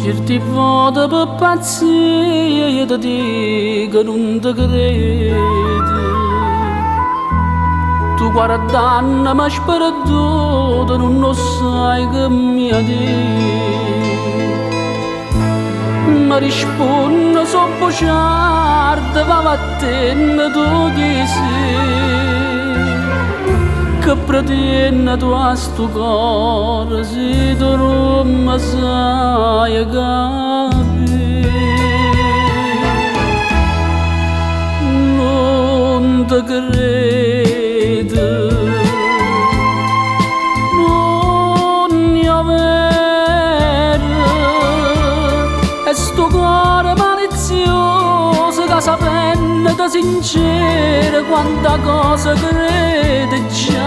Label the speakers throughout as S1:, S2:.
S1: Certi vota per pazzia io ti dico non ti credo. Tu guardando mi hai perduto, non lo sai che mi ha detto. Mi risponde so bocciarda, va vattene tu chi sei. Che pretende tu a sto cuore se tu non mi sai capire. Non ti credo, non ne avere. E sto cuore malizioso che sapendo da sincera quanta cosa crede già.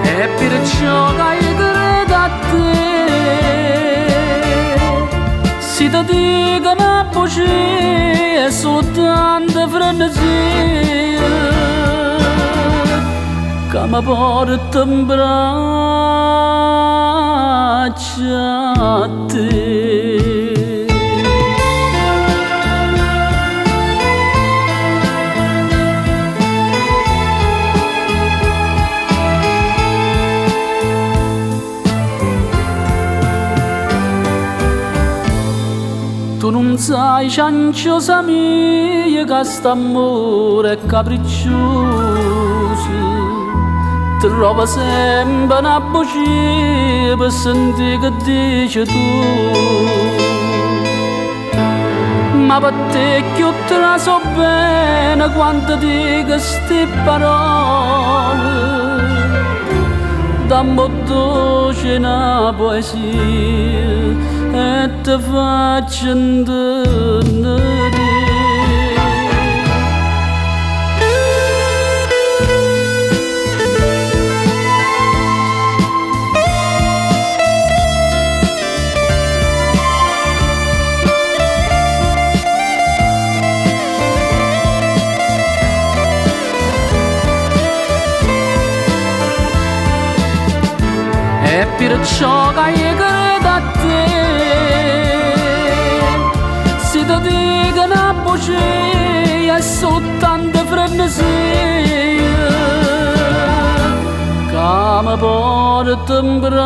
S1: E perciò che io credo a te, se ti dico una bugia è soltanto frenesia che mi porta in braccia a te. Tu non sai, cianciosa mia, che st'amore è capriccioso. Trova sempre una voce per sentire che dici tu. Ma per te che io te la so bene quando dico ste parole. Dammi dolce una poesia e ti faccio intendere. E perciò che io credo a te, se ti dico una bugia è soltanto frenesia che mi porta in braccia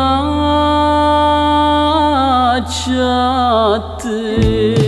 S1: a te.